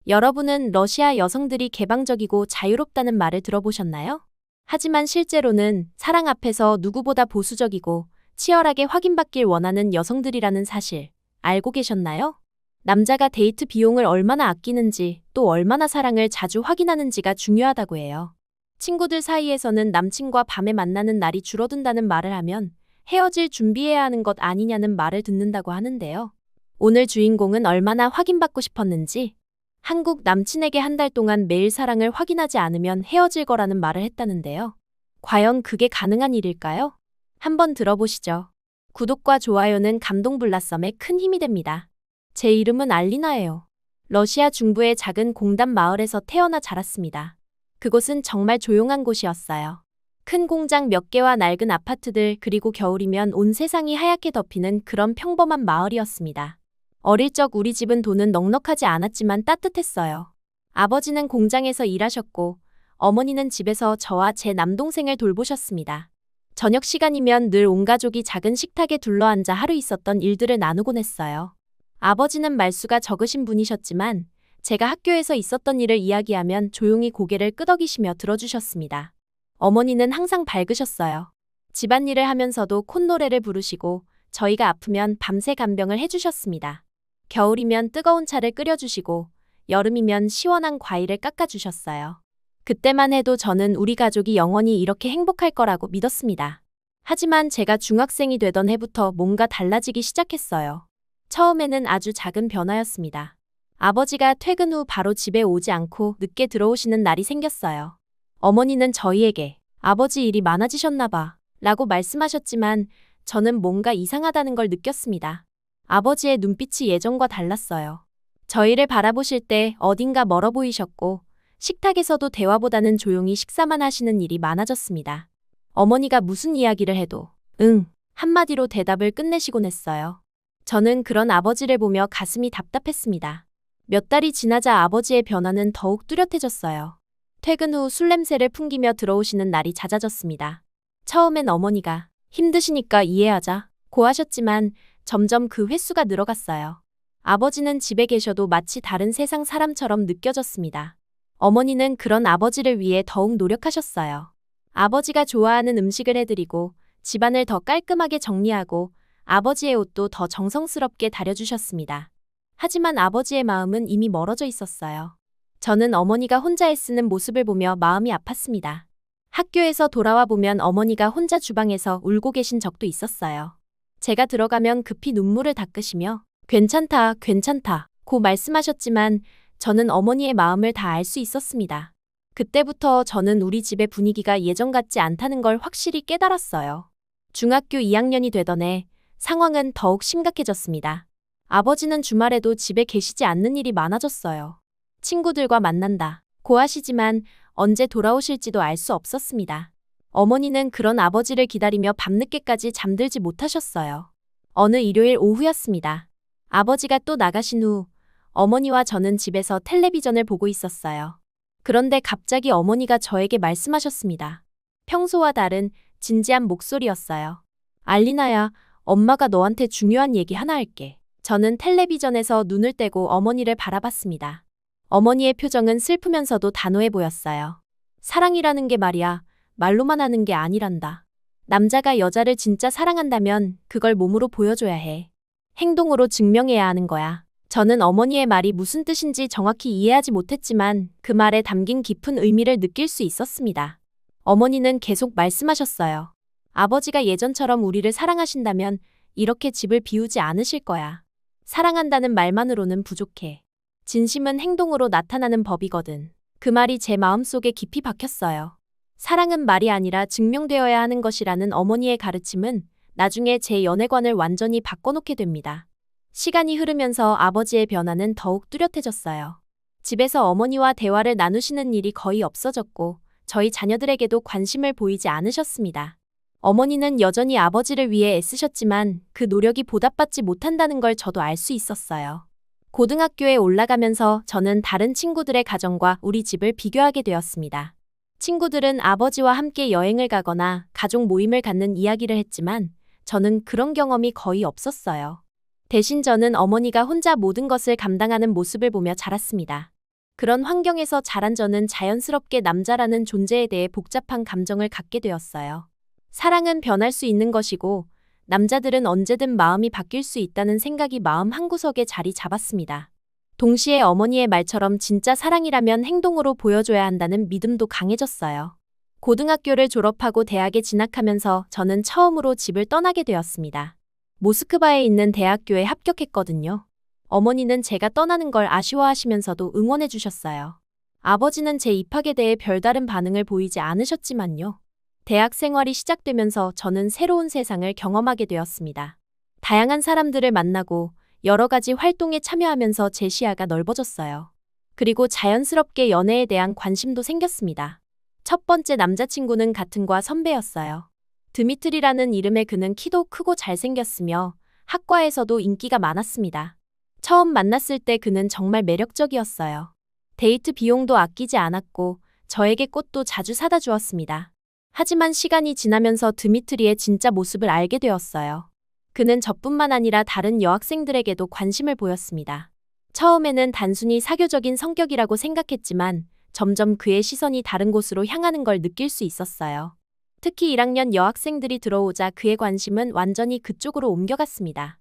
여러분은 러시아 여성들이 개방적이고 자유롭다는 말을 들어보셨나요? 하지만 실제로는 사랑 앞에서 누구보다 보수적이고 치열하게 확인받길 원하는 여성들이라는 사실 알고 계셨나요? 남자가 데이트 비용을 얼마나 아끼는지 또 얼마나 사랑을 자주 확인하는지가 중요하다고 해요. 친구들 사이에서는 남친과 밤에 만나는 날이 줄어든다는 말을 하면 헤어질 준비해야 하는 것 아니냐는 말을 듣는다고 하는데요. 오늘 주인공은 얼마나 확인받고 싶었는지 한국 남친에게 한 달 동안 매일 사랑을 확인하지 않으면 헤어질 거라는 말을 했다는데요. 과연 그게 가능한 일일까요? 한번 들어보시죠. 구독과 좋아요는 감동블라썸에 큰 힘이 됩니다. 제 이름은 알리나예요. 러시아 중부의 작은 공단 마을에서 태어나 자랐습니다. 그곳은 정말 조용한 곳이었어요. 큰 공장 몇 개와 낡은 아파트들 그리고 겨울이면 온 세상이 하얗게 덮이는 그런 평범한 마을이었습니다. 어릴 적 우리 집은 돈은 넉넉하지 않았지만 따뜻했어요. 아버지는 공장에서 일하셨고 어머니는 집에서 저와 제 남동생을 돌보셨습니다. 저녁 시간이면 늘 온 가족이 작은 식탁에 둘러앉아 하루 있었던 일들을 나누곤 했어요. 아버지는 말수가 적으신 분이셨지만 제가 학교에서 있었던 일을 이야기하면 조용히 고개를 끄덕이시며 들어주셨습니다. 어머니는 항상 밝으셨어요. 집안일을 하면서도 콧노래를 부르시고 저희가 아프면 밤새 간병을 해주셨습니다. 겨울이면 뜨거운 차를 끓여주시고 여름이면 시원한 과일을 깎아주셨어요. 그때만 해도 저는 우리 가족이 영원히 이렇게 행복할 거라고 믿었습니다. 하지만 제가 중학생이 되던 해부터 뭔가 달라지기 시작했어요. 처음에는 아주 작은 변화였습니다. 아버지가 퇴근 후 바로 집에 오지 않고 늦게 들어오시는 날이 생겼어요. 어머니는 저희에게 아버지 일이 많아지셨나 봐 라고 말씀하셨지만 저는 뭔가 이상하다는 걸 느꼈습니다. 아버지의 눈빛이 예전과 달랐어요. 저희를 바라보실 때 어딘가 멀어 보이셨고 식탁에서도 대화보다는 조용히 식사만 하시는 일이 많아졌습니다. 어머니가 무슨 이야기를 해도 응 한마디로 대답을 끝내시곤 했어요. 저는 그런 아버지를 보며 가슴이 답답했습니다. 몇 달이 지나자 아버지의 변화는 더욱 뚜렷해졌어요. 퇴근 후 술 냄새를 풍기며 들어오시는 날이 잦아졌습니다. 처음엔 어머니가 힘드시니까 이해하자 고 하셨지만 점점 그 횟수가 늘어갔어요. 아버지는 집에 계셔도 마치 다른 세상 사람처럼 느껴졌습니다. 어머니는 그런 아버지를 위해 더욱 노력하셨어요. 아버지가 좋아하는 음식을 해드리고 집안을 더 깔끔하게 정리하고 아버지의 옷도 더 정성스럽게 다려주셨습니다. 하지만 아버지의 마음은 이미 멀어져 있었어요. 저는 어머니가 혼자 애쓰는 모습을 보며 마음이 아팠습니다. 학교에서 돌아와 보면 어머니가 혼자 주방에서 울고 계신 적도 있었어요. 제가 들어가면 급히 눈물을 닦으시며 괜찮다, 괜찮다 고 말씀하셨지만 저는 어머니의 마음을 다 알 수 있었습니다. 그때부터 저는 우리 집의 분위기가 예전 같지 않다는 걸 확실히 깨달았어요. 중학교 2학년이 되던 해 상황은 더욱 심각해졌습니다. 아버지는 주말에도 집에 계시지 않는 일이 많아졌어요. 친구들과 만난다 고 하시지만 언제 돌아오실지도 알 수 없었습니다. 어머니는 그런 아버지를 기다리며 밤늦게까지 잠들지 못하셨어요. 어느 일요일 오후였습니다. 아버지가 또 나가신 후 어머니와 저는 집에서 텔레비전을 보고 있었어요. 그런데 갑자기 어머니가 저에게 말씀하셨습니다. 평소와 다른 진지한 목소리였어요. 알리나야, 엄마가 너한테 중요한 얘기 하나 할게. 저는 텔레비전에서 눈을 떼고 어머니를 바라봤습니다. 어머니의 표정은 슬프면서도 단호해 보였어요. 사랑이라는 게 말이야, 말로만 하는 게 아니란다. 남자가 여자를 진짜 사랑한다면 그걸 몸으로 보여줘야 해. 행동으로 증명해야 하는 거야. 저는 어머니의 말이 무슨 뜻인지 정확히 이해하지 못했지만 그 말에 담긴 깊은 의미를 느낄 수 있었습니다. 어머니는 계속 말씀하셨어요. 아버지가 예전처럼 우리를 사랑하신다면 이렇게 집을 비우지 않으실 거야. 사랑한다는 말만으로는 부족해. 진심은 행동으로 나타나는 법이거든. 그 말이 제 마음속에 깊이 박혔어요. 사랑은 말이 아니라 증명되어야 하는 것이라는 어머니의 가르침은 나중에 제 연애관을 완전히 바꿔놓게 됩니다. 시간이 흐르면서 아버지의 변화는 더욱 뚜렷해졌어요. 집에서 어머니와 대화를 나누시는 일이 거의 없어졌고 저희 자녀들에게도 관심을 보이지 않으셨습니다. 어머니는 여전히 아버지를 위해 애쓰셨지만 그 노력이 보답받지 못한다는 걸 저도 알 수 있었어요. 고등학교에 올라가면서 저는 다른 친구들의 가정과 우리 집을 비교하게 되었습니다. 친구들은 아버지와 함께 여행을 가거나 가족 모임을 갖는 이야기를 했지만 저는 그런 경험이 거의 없었어요. 대신 저는 어머니가 혼자 모든 것을 감당하는 모습을 보며 자랐습니다. 그런 환경에서 자란 저는 자연스럽게 남자라는 존재에 대해 복잡한 감정을 갖게 되었어요. 사랑은 변할 수 있는 것이고, 남자들은 언제든 마음이 바뀔 수 있다는 생각이 마음 한구석에 자리 잡았습니다. 동시에 어머니의 말처럼 진짜 사랑이라면 행동으로 보여줘야 한다는 믿음도 강해졌어요. 고등학교를 졸업하고 대학에 진학하면서 저는 처음으로 집을 떠나게 되었습니다. 모스크바에 있는 대학교에 합격했거든요. 어머니는 제가 떠나는 걸 아쉬워하시면서도 응원해 주셨어요. 아버지는 제 입학에 대해 별다른 반응을 보이지 않으셨지만요. 대학 생활이 시작되면서 저는 새로운 세상을 경험하게 되었습니다. 다양한 사람들을 만나고 여러 가지 활동에 참여하면서 제 시야가 넓어졌어요. 그리고 자연스럽게 연애에 대한 관심도 생겼습니다. 첫 번째 남자친구는 같은 과 선배였어요. 드미트리라는 이름의 그는 키도 크고 잘생겼으며 학과에서도 인기가 많았습니다. 처음 만났을 때 그는 정말 매력적이었어요. 데이트 비용도 아끼지 않았고 저에게 꽃도 자주 사다 주었습니다. 하지만 시간이 지나면서 드미트리의 진짜 모습을 알게 되었어요. 그는 저뿐만 아니라 다른 여학생들에게도 관심을 보였습니다. 처음에는 단순히 사교적인 성격이라고 생각했지만 점점 그의 시선이 다른 곳으로 향하는 걸 느낄 수 있었어요. 특히 1학년 여학생들이 들어오자 그의 관심은 완전히 그쪽으로 옮겨갔습니다.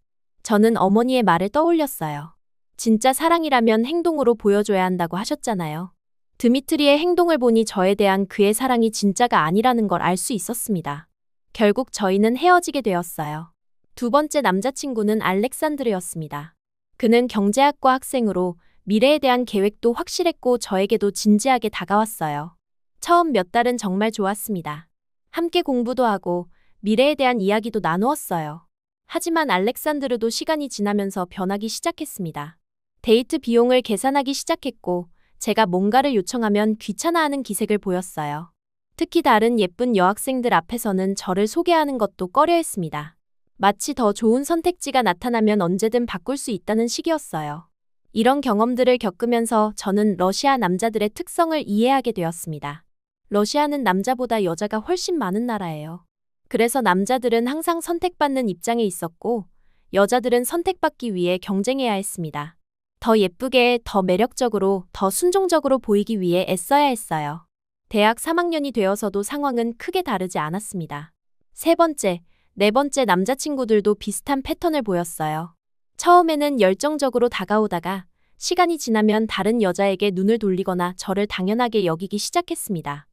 저는 어머니의 말을 떠올렸어요. 진짜 사랑이라면 행동으로 보여줘야 한다고 하셨잖아요. 드미트리의 행동을 보니 저에 대한 그의 사랑이 진짜가 아니라는 걸 알 수 있었습니다. 결국 저희는 헤어지게 되었어요. 두 번째 남자친구는 알렉산드르였습니다. 그는 경제학과 학생으로 미래에 대한 계획도 확실했고 저에게도 진지하게 다가왔어요. 처음 몇 달은 정말 좋았습니다. 함께 공부도 하고 미래에 대한 이야기도 나누었어요. 하지만 알렉산드르도 시간이 지나면서 변하기 시작했습니다. 데이트 비용을 계산하기 시작했고 제가 뭔가를 요청하면 귀찮아하는 기색을 보였어요. 특히 다른 예쁜 여학생들 앞에서는 저를 소개하는 것도 꺼려했습니다. 마치 더 좋은 선택지가 나타나면 언제든 바꿀 수 있다는 식이었어요. 이런 경험들을 겪으면서 저는 러시아 남자들의 특성을 이해하게 되었습니다. 러시아는 남자보다 여자가 훨씬 많은 나라예요. 그래서 남자들은 항상 선택받는 입장에 있었고 여자들은 선택받기 위해 경쟁해야 했습니다. 더 예쁘게, 더 매력적으로, 더 순종적으로 보이기 위해 애써야 했어요. 대학 3학년이 되어서도 상황은 크게 다르지 않았습니다. 세 번째, 네 번째 남자친구들도 비슷한 패턴을 보였어요. 처음에는 열정적으로 다가오다가 시간이 지나면 다른 여자에게 눈을 돌리거나 저를 당연하게 여기기 시작했습니다.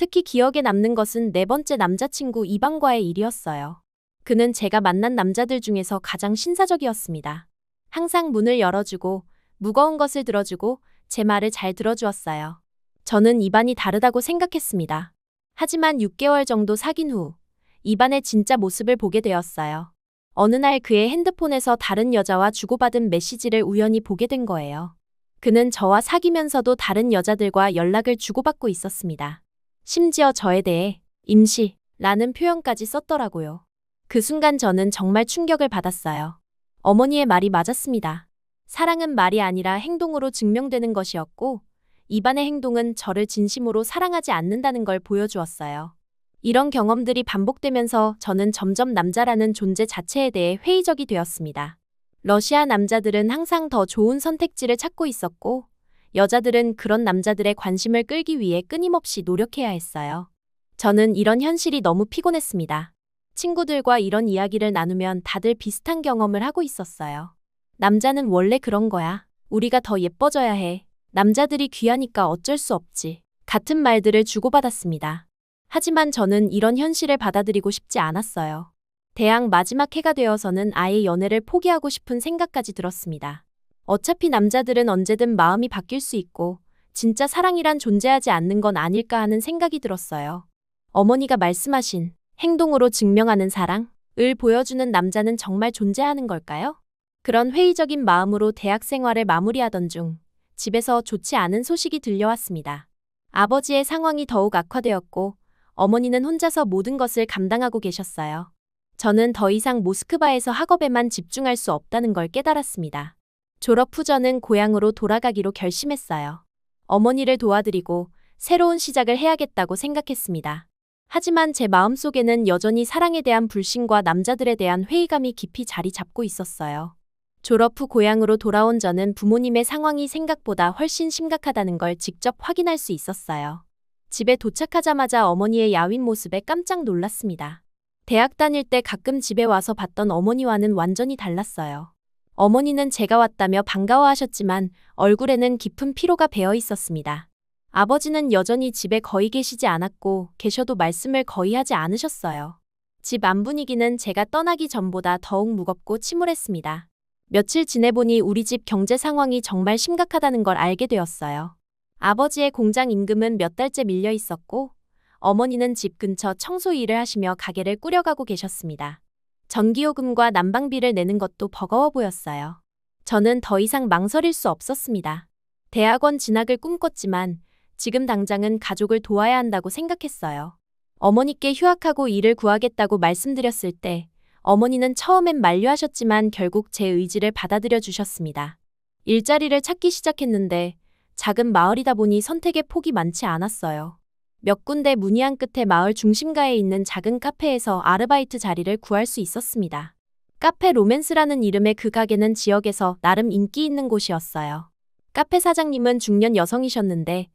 특히 기억에 남는 것은 네 번째 남자친구 이방과의 일이었어요. 그는 제가 만난 남자들 중에서 가장 신사적이었습니다. 항상 문을 열어주고 무거운 것을 들어주고 제 말을 잘 들어주었어요. 저는 이반이 다르다고 생각했습니다. 하지만 6개월 정도 사귄 후 이반의 진짜 모습을 보게 되었어요. 어느 날 그의 핸드폰에서 다른 여자와 주고받은 메시지를 우연히 보게 된 거예요. 그는 저와 사귀면서도 다른 여자들과 연락을 주고받고 있었습니다. 심지어 저에 대해 임시라는 표현까지 썼더라고요. 그 순간 저는 정말 충격을 받았어요. 어머니의 말이 맞았습니다. 사랑은 말이 아니라 행동으로 증명되는 것이었고 이반의 행동은 저를 진심으로 사랑하지 않는다는 걸 보여주었어요. 이런 경험들이 반복되면서 저는 점점 남자라는 존재 자체에 대해 회의적이 되었습니다. 러시아 남자들은 항상 더 좋은 선택지를 찾고 있었고 여자들은 그런 남자들의 관심을 끌기 위해 끊임없이 노력해야 했어요. 저는 이런 현실이 너무 피곤했습니다. 친구들과 이런 이야기를 나누면 다들 비슷한 경험을 하고 있었어요. 남자는 원래 그런 거야. 우리가 더 예뻐져야 해. 남자들이 귀하니까 어쩔 수 없지. 같은 말들을 주고받았습니다. 하지만 저는 이런 현실을 받아들이고 싶지 않았어요. 대학 마지막 해가 되어서는 아예 연애를 포기하고 싶은 생각까지 들었습니다. 어차피 남자들은 언제든 마음이 바뀔 수 있고 진짜 사랑이란 존재하지 않는 건 아닐까 하는 생각이 들었어요. 어머니가 말씀하신 행동으로 증명하는 사랑을 보여주는 남자는 정말 존재하는 걸까요? 그런 회의적인 마음으로 대학 생활을 마무리하던 중 집에서 좋지 않은 소식이 들려왔습니다. 아버지의 상황이 더욱 악화되었고 어머니는 혼자서 모든 것을 감당하고 계셨어요. 저는 더 이상 모스크바에서 학업에만 집중할 수 없다는 걸 깨달았습니다. 졸업 후 저는 고향으로 돌아가기로 결심했어요. 어머니를 도와드리고 새로운 시작을 해야겠다고 생각했습니다. 하지만 제 마음속에는 여전히 사랑에 대한 불신과 남자들에 대한 회의감이 깊이 자리 잡고 있었어요. 졸업 후 고향으로 돌아온 저는 부모님의 상황이 생각보다 훨씬 심각하다는 걸 직접 확인할 수 있었어요. 집에 도착하자마자 어머니의 야윈 모습에 깜짝 놀랐습니다. 대학 다닐 때 가끔 집에 와서 봤던 어머니와는 완전히 달랐어요. 어머니는 제가 왔다며 반가워하셨지만 얼굴에는 깊은 피로가 배어 있었습니다. 아버지는 여전히 집에 거의 계시지 않았고 계셔도 말씀을 거의 하지 않으셨어요. 집 안 분위기는 제가 떠나기 전보다 더욱 무겁고 침울했습니다. 며칠 지내보니 우리 집 경제 상황이 정말 심각하다는 걸 알게 되었어요. 아버지의 공장 임금은 몇 달째 밀려 있었고 어머니는 집 근처 청소 일을 하시며 가게를 꾸려가고 계셨습니다. 전기요금과 난방비를 내는 것도 버거워 보였어요. 저는 더 이상 망설일 수 없었습니다. 대학원 진학을 꿈꿨지만 지금 당장은 가족을 도와야 한다고 생각했어요. 어머니께 휴학하고 일을 구하겠다고 말씀드렸을 때 어머니는 처음엔 만류하셨지만 결국 제 의지를 받아들여 주셨습니다. 일자리를 찾기 시작했는데 작은 마을이다 보니 선택의 폭이 많지 않았어요. 몇 군데 문의한 끝에 마을 중심가에 있는 작은 카페에서 아르바이트 자리를 구할 수 있었습니다. 카페 로맨스라는 이름의 그 가게는 지역에서 나름 인기 있는 곳이었어요. 카페 사장님은 중년 여성이셨는데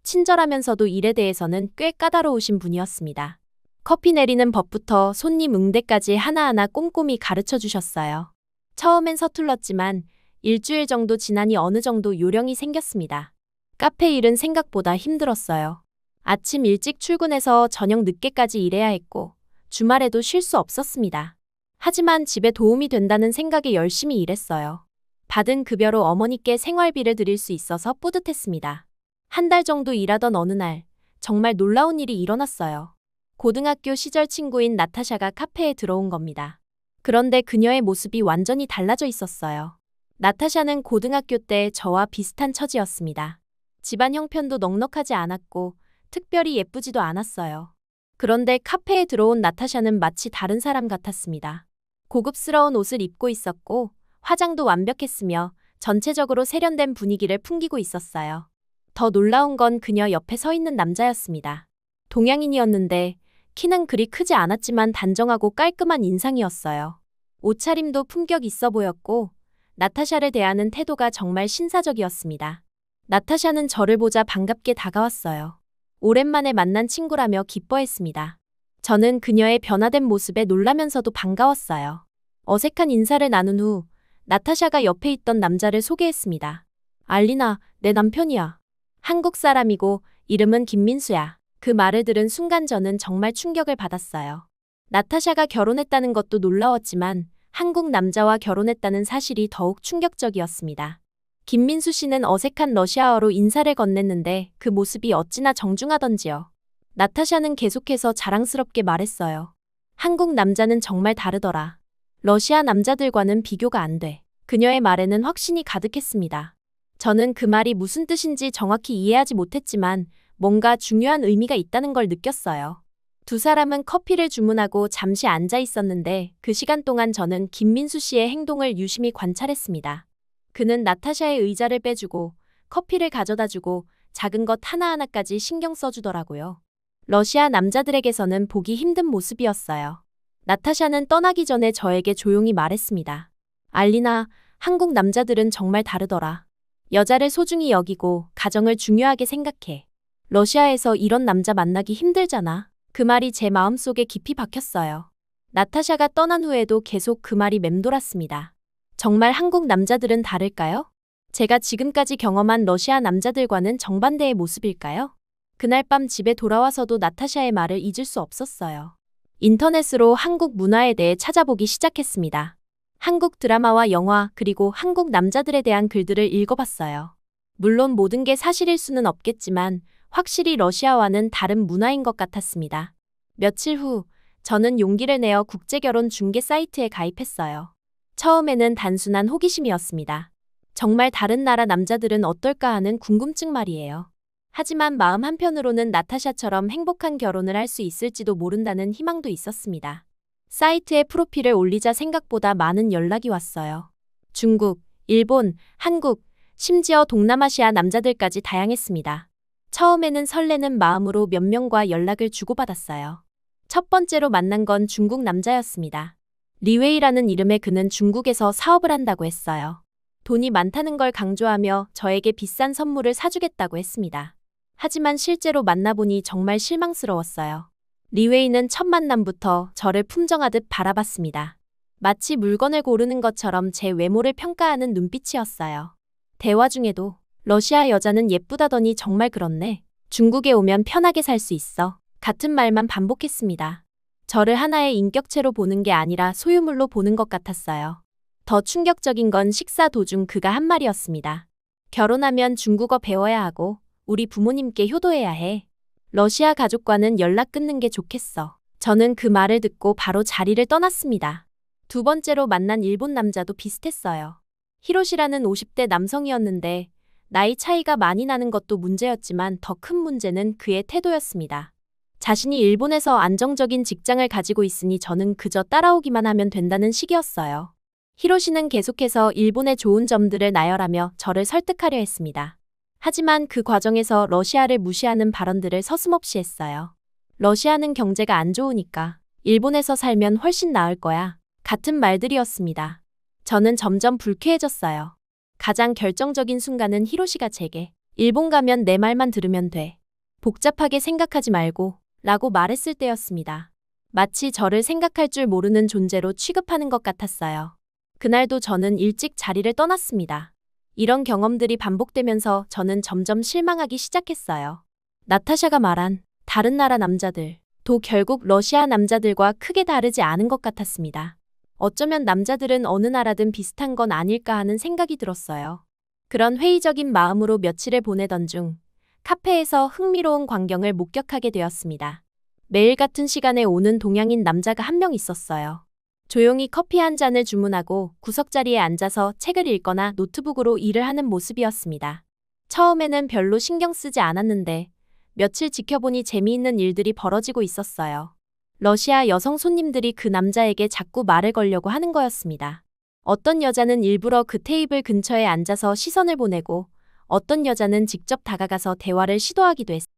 친절하면서도 일에 대해서는 꽤 까다로우신 분이었습니다. 커피 내리는 법부터 손님 응대까지 하나하나 꼼꼼히 가르쳐 주셨어요. 처음엔 서툴렀지만 일주일 정도 지나니 어느 정도 요령이 생겼습니다. 카페 일은 생각보다 힘들었어요. 아침 일찍 출근해서 저녁 늦게까지 일해야 했고 주말에도 쉴 수 없었습니다. 하지만 집에 도움이 된다는 생각에 열심히 일했어요. 받은 급여로 어머니께 생활비를 드릴 수 있어서 뿌듯했습니다. 한 달 정도 일하던 어느 날 정말 놀라운 일이 일어났어요. 고등학교 시절 친구인 나타샤가 카페에 들어온 겁니다. 그런데 그녀의 모습이 완전히 달라져 있었어요. 나타샤는 고등학교 때 저와 비슷한 처지였습니다. 집안 형편도 넉넉하지 않았고 특별히 예쁘지도 않았어요. 그런데 카페에 들어온 나타샤는 마치 다른 사람 같았습니다. 고급스러운 옷을 입고 있었고 화장도 완벽했으며 전체적으로 세련된 분위기를 풍기고 있었어요. 더 놀라운 건 그녀 옆에 서 있는 남자였습니다. 동양인이었는데 키는 그리 크지 않았지만 단정하고 깔끔한 인상이었어요. 옷차림도 품격 있어 보였고 나타샤를 대하는 태도가 정말 신사적이었습니다. 나타샤는 저를 보자 반갑게 다가왔어요. 오랜만에 만난 친구라며 기뻐했습니다. 저는 그녀의 변화된 모습에 놀라면서도 반가웠어요. 어색한 인사를 나눈 후 나타샤가 옆에 있던 남자를 소개했습니다. 알리나, 내 남편이야. 한국 사람이고 이름은 김민수야. 그 말을 들은 순간 저는 정말 충격을 받았어요. 나타샤가 결혼했다는 것도 놀라웠지만 한국 남자와 결혼했다는 사실이 더욱 충격적이었습니다. 김민수 씨는 어색한 러시아어로 인사를 건넸는데 그 모습이 어찌나 정중하던지요. 나타샤는 계속해서 자랑스럽게 말했어요. 한국 남자는 정말 다르더라. 러시아 남자들과는 비교가 안 돼. 그녀의 말에는 확신이 가득했습니다. 저는 그 말이 무슨 뜻인지 정확히 이해하지 못했지만 뭔가 중요한 의미가 있다는 걸 느꼈어요. 두 사람은 커피를 주문하고 잠시 앉아 있었는데 그 시간 동안 저는 김민수 씨의 행동을 유심히 관찰했습니다. 그는 나타샤의 의자를 빼주고 커피를 가져다주고 작은 것 하나하나까지 신경 써주더라고요. 러시아 남자들에게서는 보기 힘든 모습이었어요. 나타샤는 떠나기 전에 저에게 조용히 말했습니다. 알리나, 한국 남자들은 정말 다르더라. 여자를 소중히 여기고 가정을 중요하게 생각해. 러시아에서 이런 남자 만나기 힘들잖아. 그 말이 제 마음속에 깊이 박혔어요. 나타샤가 떠난 후에도 계속 그 말이 맴돌았습니다. 정말 한국 남자들은 다를까요? 제가 지금까지 경험한 러시아 남자들과는 정반대의 모습일까요? 그날 밤 집에 돌아와서도 나타샤의 말을 잊을 수 없었어요. 인터넷으로 한국 문화에 대해 찾아보기 시작했습니다. 한국 드라마와 영화 그리고 한국 남자들에 대한 글들을 읽어봤어요. 물론 모든 게 사실일 수는 없겠지만 확실히 러시아와는 다른 문화인 것 같았습니다. 며칠 후 저는 용기를 내어 국제결혼 중개 사이트에 가입했어요. 처음에는 단순한 호기심이었습니다. 정말 다른 나라 남자들은 어떨까 하는 궁금증 말이에요. 하지만 마음 한편으로는 나타샤처럼 행복한 결혼을 할 수 있을지도 모른다는 희망도 있었습니다. 사이트에 프로필을 올리자 생각보다 많은 연락이 왔어요. 중국, 일본, 한국, 심지어 동남아시아 남자들까지 다양했습니다. 처음에는 설레는 마음으로 몇 명과 연락을 주고받았어요. 첫 번째로 만난 건 중국 남자였습니다. 리웨이라는 이름의 그는 중국에서 사업을 한다고 했어요. 돈이 많다는 걸 강조하며 저에게 비싼 선물을 사주겠다고 했습니다. 하지만 실제로 만나보니 정말 실망스러웠어요. 리웨이는 첫 만남부터 저를 품정하듯 바라봤습니다. 마치 물건을 고르는 것처럼 제 외모를 평가하는 눈빛이었어요. 대화 중에도 러시아 여자는 예쁘다더니 정말 그렇네. 중국에 오면 편하게 살 수 있어. 같은 말만 반복했습니다. 저를 하나의 인격체로 보는 게 아니라 소유물로 보는 것 같았어요. 더 충격적인 건 식사 도중 그가 한 말이었습니다. 결혼하면 중국어 배워야 하고 우리 부모님께 효도해야 해. 러시아 가족과는 연락 끊는 게 좋겠어. 저는 그 말을 듣고 바로 자리를 떠났습니다. 두 번째로 만난 일본 남자도 비슷했어요. 히로시라는 50대 남성이었는데 나이 차이가 많이 나는 것도 문제였지만 더 큰 문제는 그의 태도였습니다. 자신이 일본에서 안정적인 직장을 가지고 있으니 저는 그저 따라오기만 하면 된다는 식이었어요. 히로시는 계속해서 일본의 좋은 점들을 나열하며 저를 설득하려 했습니다. 하지만 그 과정에서 러시아를 무시하는 발언들을 서슴없이 했어요. 러시아는 경제가 안 좋으니까 일본에서 살면 훨씬 나을 거야. 같은 말들이었습니다. 저는 점점 불쾌해졌어요. 가장 결정적인 순간은 히로시가 제게 일본 가면 내 말만 들으면 돼. 복잡하게 생각하지 말고 라고 말했을 때였습니다. 마치 저를 생각할 줄 모르는 존재로 취급하는 것 같았어요. 그날도 저는 일찍 자리를 떠났습니다. 이런 경험들이 반복되면서 저는 점점 실망하기 시작했어요. 나타샤가 말한 다른 나라 남자들도 결국 러시아 남자들과 크게 다르지 않은 것 같았습니다. 어쩌면 남자들은 어느 나라든 비슷한 건 아닐까 하는 생각이 들었어요. 그런 회의적인 마음으로 며칠을 보내던 중 카페에서 흥미로운 광경을 목격하게 되었습니다. 매일 같은 시간에 오는 동양인 남자가 한 명 있었어요. 조용히 커피 한 잔을 주문하고 구석자리에 앉아서 책을 읽거나 노트북으로 일을 하는 모습이었습니다. 처음에는 별로 신경 쓰지 않았는데 며칠 지켜보니 재미있는 일들이 벌어지고 있었어요. 러시아 여성 손님들이 그 남자에게 자꾸 말을 걸려고 하는 거였습니다. 어떤 여자는 일부러 그 테이블 근처에 앉아서 시선을 보내고 어떤 여자는 직접 다가가서 대화를 시도하기도 했습니다.